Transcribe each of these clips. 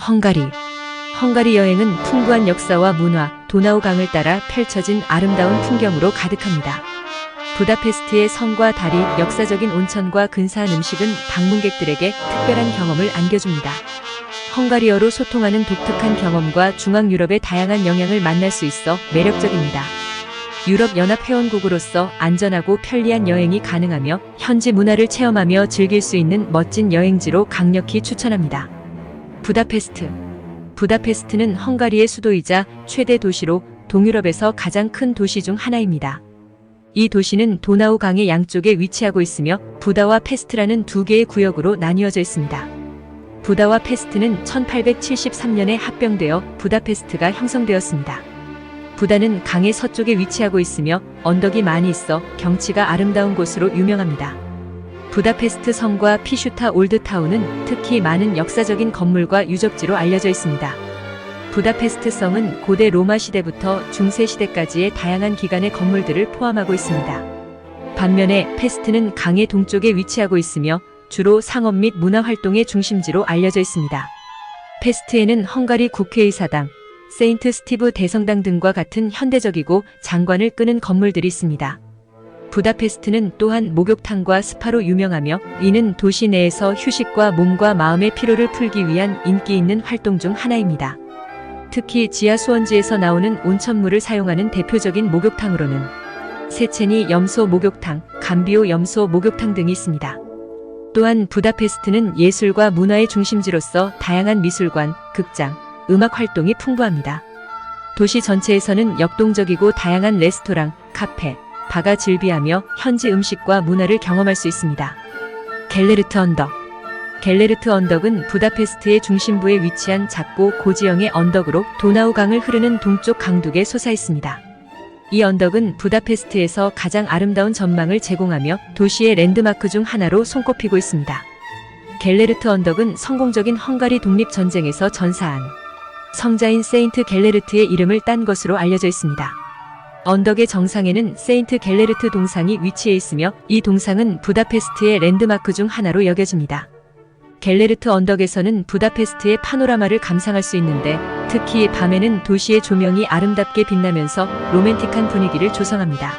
헝가리. 헝가리 여행은 풍부한 역사와 문화, 도나우 강을 따라 펼쳐진 아름다운 풍경으로 가득합니다. 부다페스트의 성과 다리, 역사적인 온천과 근사한 음식은 방문객들에게 특별한 경험을 안겨줍니다. 헝가리어로 소통하는 독특한 경험과 중앙유럽의 다양한 영향을 만날 수 있어 매력적입니다. 유럽연합회원국으로서 안전하고 편리한 여행이 가능하며 현지 문화를 체험하며 즐길 수 있는 멋진 여행지로 강력히 추천합니다. 부다페스트. 부다페스트는 헝가리의 수도이자 최대 도시로 동유럽에서 가장 큰 도시 중 하나입니다. 이 도시는 도나우 강의 양쪽에 위치하고 있으며 부다와 페스트라는 두 개의 구역으로 나뉘어져 있습니다. 부다와 페스트는 1873년에 합병되어 부다페스트가 형성되었습니다. 부다는 강의 서쪽에 위치하고 있으며 언덕이 많이 있어 경치가 아름다운 곳으로 유명합니다. 부다페스트 성과 피슈타 올드타운은 특히 많은 역사적인 건물과 유적지로 알려져 있습니다. 부다페스트 성은 고대 로마 시대부터 중세 시대까지의 다양한 기간의 건물들을 포함하고 있습니다. 반면에 페스트는 강의 동쪽에 위치하고 있으며 주로 상업 및 문화 활동의 중심지로 알려져 있습니다. 페스트에는 헝가리 국회의사당, 세인트 스티브 대성당 등과 같은 현대적이고 장관을 끄는 건물들이 있습니다. 부다페스트는 또한 목욕탕과 스파로 유명하며 이는 도시 내에서 휴식과 몸과 마음의 피로를 풀기 위한 인기 있는 활동 중 하나입니다. 특히 지하 수원지에서 나오는 온천물을 사용하는 대표적인 목욕탕으로는 세체니 염소 목욕탕, 감비오 염소 목욕탕 등이 있습니다. 또한 부다페스트는 예술과 문화의 중심지로서 다양한 미술관, 극장, 음악 활동이 풍부합니다. 도시 전체에서는 역동적이고 다양한 레스토랑, 카페, 바가 즐비하며 현지 음식과 문화를 경험할 수 있습니다. 갤레르트 언덕. 갤레르트 언덕은 부다페스트의 중심부에 위치한 작고 고지형의 언덕으로 도나우 강을 흐르는 동쪽 강둑에 솟아 있습니다. 이 언덕은 부다페스트에서 가장 아름다운 전망을 제공하며 도시의 랜드마크 중 하나로 손꼽히고 있습니다. 갤레르트 언덕은 성공적인 헝가리 독립전쟁에서 전사한 성자인 세인트 갤레르트의 이름을 딴 것으로 알려져 있습니다. 언덕의 정상에는 세인트 갤레르트 동상이 위치해 있으며 이 동상은 부다페스트의 랜드마크 중 하나로 여겨집니다. 갤레르트 언덕에서는 부다페스트의 파노라마를 감상할 수 있는데 특히 밤에는 도시의 조명이 아름답게 빛나면서 로맨틱한 분위기를 조성합니다.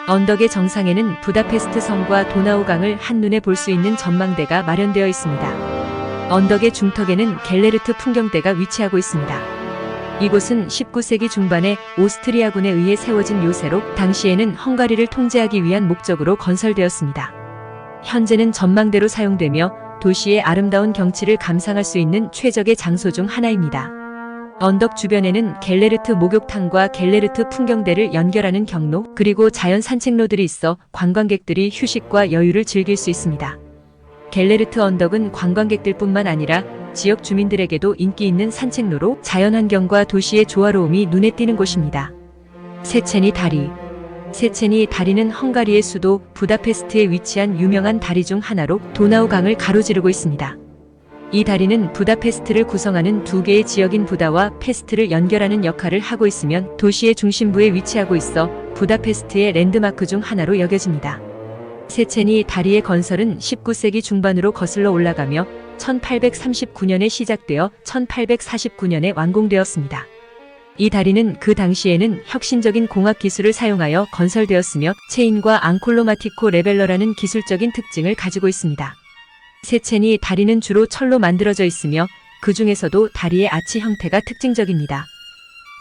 언덕의 정상에는 부다페스트 성과 도나우 강을 한눈에 볼 수 있는 전망대가 마련되어 있습니다. 언덕의 중턱에는 갤레르트 풍경대가 위치하고 있습니다. 이곳은 19세기 중반에 오스트리아군에 의해 세워진 요새로 당시에는 헝가리를 통제하기 위한 목적으로 건설되었습니다. 현재는 전망대로 사용되며 도시의 아름다운 경치를 감상할 수 있는 최적의 장소 중 하나입니다. 언덕 주변에는 갤레르트 목욕탕과 갤레르트 풍경대를 연결하는 경로 그리고 자연 산책로들이 있어 관광객들이 휴식과 여유를 즐길 수 있습니다. 갤레르트 언덕은 관광객들뿐만 아니라 지역 주민들에게도 인기 있는 산책로로 자연환경과 도시의 조화로움이 눈에 띄는 곳입니다. 세체니 다리. 세체니 다리는 헝가리의 수도 부다페스트에 위치한 유명한 다리 중 하나로 도나우 강을 가로지르고 있습니다. 이 다리는 부다페스트를 구성하는 두 개의 지역인 부다와 페스트를 연결하는 역할을 하고 있으면 도시의 중심부에 위치하고 있어 부다페스트의 랜드마크 중 하나로 여겨집니다. 세체니 다리의 건설은 19세기 중반으로 거슬러 올라가며 1839년에 시작되어 1849년에 완공되었습니다. 이 다리는 그 당시에는 혁신적인 공학 기술을 사용하여 건설되었으며 체인과 앙콜로마티코 레벨러라는 기술적인 특징을 가지고 있습니다. 세체니 다리는 주로 철로 만들어져 있으며 그 중에서도 다리의 아치 형태가 특징적입니다.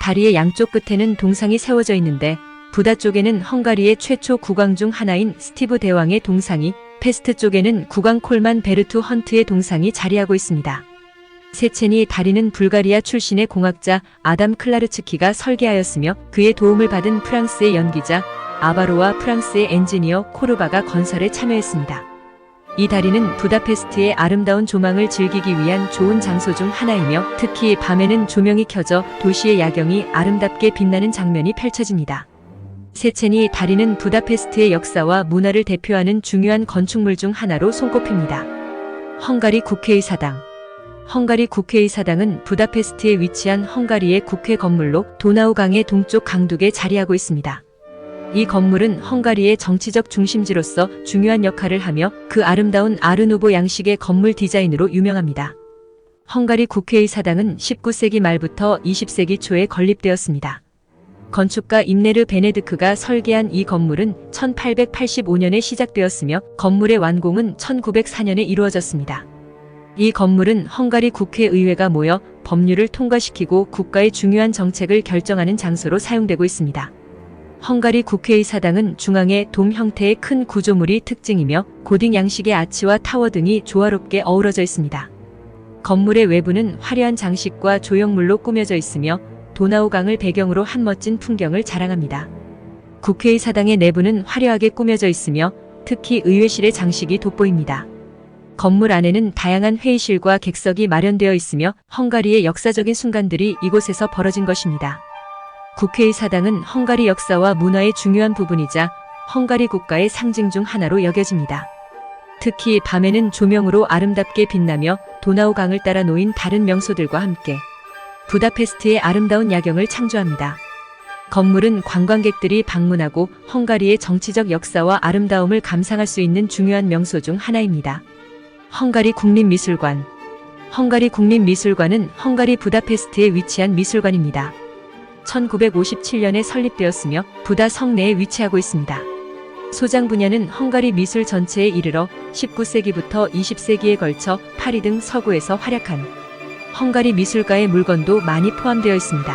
다리의 양쪽 끝에는 동상이 세워져 있는데 부다 쪽에는 헝가리의 최초 국왕 중 하나인 스티브 대왕의 동상이, 페스트 쪽에는 국왕 콜만 베르투 헌트의 동상이 자리하고 있습니다. 세체니 다리는 불가리아 출신의 공학자 아담 클라르츠키가 설계하였으며 그의 도움을 받은 프랑스의 연기자 아바로와 프랑스의 엔지니어 코르바가 건설에 참여했습니다. 이 다리는 부다페스트의 아름다운 조망을 즐기기 위한 좋은 장소 중 하나이며 특히 밤에는 조명이 켜져 도시의 야경이 아름답게 빛나는 장면이 펼쳐집니다. 세체니 다리는 부다페스트의 역사와 문화를 대표하는 중요한 건축물 중 하나로 손꼽힙니다. 헝가리 국회의사당. 헝가리 국회의사당은 부다페스트에 위치한 헝가리의 국회 건물로 도나우 강의 동쪽 강둑에 자리하고 있습니다. 이 건물은 헝가리의 정치적 중심지로서 중요한 역할을 하며 그 아름다운 아르누보 양식의 건물 디자인으로 유명합니다. 헝가리 국회의 사당은 19세기 말부터 20세기 초에 건립되었습니다. 건축가 임레르 베네드크가 설계한 이 건물은 1885년에 시작되었으며 건물의 완공은 1904년에 이루어졌습니다. 이 건물은 헝가리 국회의회가 모여 법률을 통과시키고 국가의 중요한 정책을 결정하는 장소로 사용되고 있습니다. 헝가리 국회의 사당은 중앙에 돔 형태의 큰 구조물이 특징이며 고딩 양식의 아치와 타워 등이 조화롭게 어우러져 있습니다. 건물의 외부는 화려한 장식과 조형물로 꾸며져 있으며 도나우강을 배경으로 한 멋진 풍경을 자랑합니다. 국회의 사당의 내부는 화려하게 꾸며져 있으며 특히 의회실의 장식이 돋보입니다. 건물 안에는 다양한 회의실과 객석이 마련되어 있으며 헝가리의 역사적인 순간들이 이곳에서 벌어진 것입니다. 국회의 사당은 헝가리 역사와 문화의 중요한 부분이자 헝가리 국가의 상징 중 하나로 여겨집니다. 특히 밤에는 조명으로 아름답게 빛나며 도나우강을 따라 놓인 다른 명소들과 함께 부다페스트의 아름다운 야경을 창조합니다. 건물은 관광객들이 방문하고 헝가리의 정치적 역사와 아름다움을 감상할 수 있는 중요한 명소 중 하나입니다. 헝가리 국립미술관. 헝가리 국립미술관은 헝가리 부다페스트에 위치한 미술관입니다. 1957년에 설립되었으며 부다 성 내에 위치하고 있습니다. 소장 분야는 헝가리 미술 전체에 이르러 19세기부터 20세기에 걸쳐 파리 등 서구에서 활약한 헝가리 미술가의 물건도 많이 포함되어 있습니다.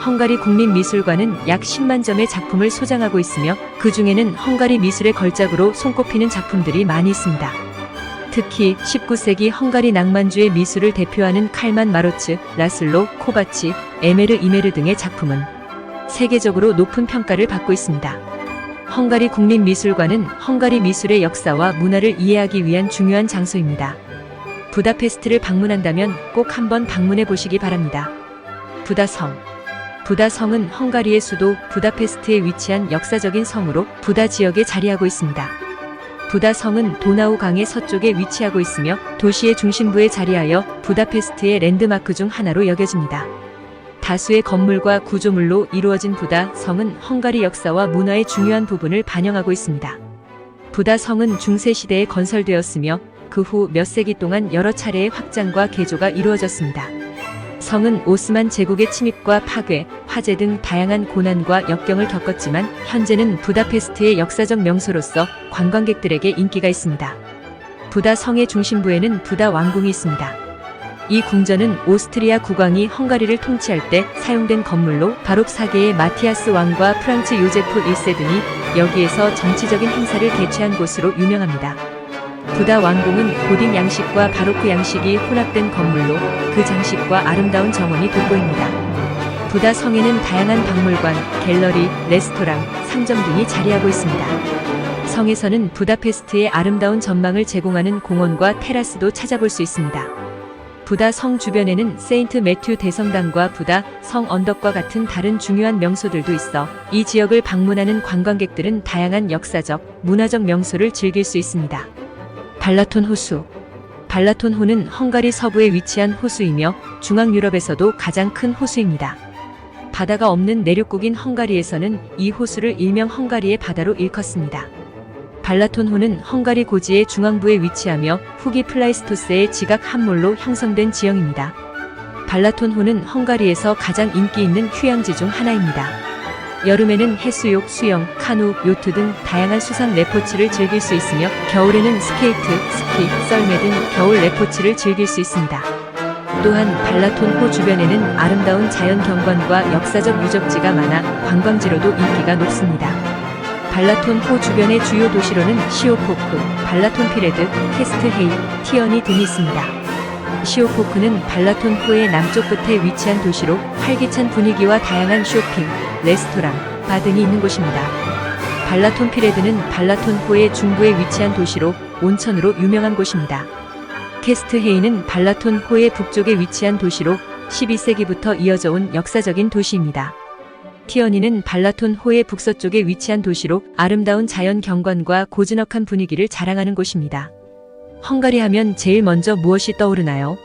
헝가리 국립미술관은 약 10만 점의 작품을 소장하고 있으며 그 중에는 헝가리 미술의 걸작으로 손꼽히는 작품들이 많이 있습니다. 특히 19세기 헝가리 낭만주의 미술을 대표하는 칼만 마로츠, 라슬로, 코바치, 에메르 이메르 등의 작품은 세계적으로 높은 평가를 받고 있습니다. 헝가리 국립미술관은 헝가리 미술의 역사와 문화를 이해하기 위한 중요한 장소입니다. 부다페스트를 방문한다면 꼭 한번 방문해 보시기 바랍니다. 부다성. 부다성은 헝가리의 수도 부다페스트에 위치한 역사적인 성으로 부다 지역에 자리하고 있습니다. 부다성은 도나우 강의 서쪽에 위치하고 있으며 도시의 중심부에 자리하여 부다페스트의 랜드마크 중 하나로 여겨집니다. 다수의 건물과 구조물로 이루어진 부다성은 헝가리 역사와 문화의 중요한 부분을 반영하고 있습니다. 부다성은 중세시대에 건설되었으며 그 후 몇 세기 동안 여러 차례의 확장과 개조가 이루어졌습니다. 성은 오스만 제국의 침입과 파괴, 화재 등 다양한 고난과 역경을 겪었지만 현재는 부다페스트의 역사적 명소로서 관광객들에게 인기가 있습니다. 부다 성의 중심부에는 부다 왕궁이 있습니다. 이 궁전은 오스트리아 국왕이 헝가리를 통치할 때 사용된 건물로 바록 4세의 마티아스 왕과 프랑츠 요제프 1세 등이 여기에서 정치적인 행사를 개최한 곳으로 유명합니다. 부다 왕궁은 고딩 양식과 바로크 양식이 혼합된 건물로 그 장식과 아름다운 정원이 돋보입니다. 부다 성에는 다양한 박물관, 갤러리, 레스토랑, 상점 등이 자리하고 있습니다. 성에서는 부다페스트의 아름다운 전망을 제공하는 공원과 테라스도 찾아볼 수 있습니다. 부다 성 주변에는 세인트 매튜 대성당과 부다 성 언덕과 같은 다른 중요한 명소들도 있어 이 지역을 방문하는 관광객들은 다양한 역사적, 문화적 명소를 즐길 수 있습니다. 발라톤 호수. 발라톤호는 헝가리 서부에 위치한 호수이며 중앙 유럽에서도 가장 큰 호수입니다. 바다가 없는 내륙국인 헝가리에서는 이 호수를 일명 헝가리의 바다로 일컫습니다. 발라톤호는 헝가리 고지의 중앙부에 위치하며 후기 플라이스토스의 지각 함몰로 형성된 지형입니다. 발라톤호는 헝가리에서 가장 인기 있는 휴양지 중 하나입니다. 여름에는 해수욕, 수영, 카누, 요트 등 다양한 수상 레포츠를 즐길 수 있으며 겨울에는 스케이트, 스키, 썰매 등 겨울 레포츠를 즐길 수 있습니다. 또한 발라톤호 주변에는 아름다운 자연 경관과 역사적 유적지가 많아 관광지로도 인기가 높습니다. 발라톤호 주변의 주요 도시로는 시오포크, 발라톤피레드, 캐스트헤이, 티어니 등이 있습니다. 시오포크는 발라톤호의 남쪽 끝에 위치한 도시로 활기찬 분위기와 다양한 쇼핑, 레스토랑, 바 등이 있는 곳입니다. 발라톤피레드는 발라톤호의 중부에 위치한 도시로 온천으로 유명한 곳입니다. 캐스트헤이는 발라톤호의 북쪽에 위치한 도시로 12세기부터 이어져 온 역사적인 도시입니다. 티어니는 발라톤호의 북서쪽에 위치한 도시로 아름다운 자연 경관과 고즈넉한 분위기를 자랑하는 곳입니다. 헝가리 하면 제일 먼저 무엇이 떠오르나요?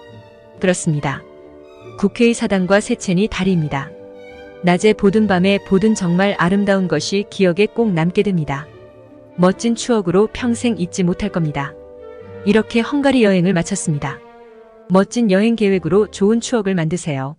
그렇습니다. 국회의 사당과 세첸이 다리입니다. 낮에 보든 밤에 보든 정말 아름다운 것이 기억에 꼭 남게 됩니다. 멋진 추억으로 평생 잊지 못할 겁니다. 이렇게 헝가리 여행을 마쳤습니다. 멋진 여행 계획으로 좋은 추억을 만드세요.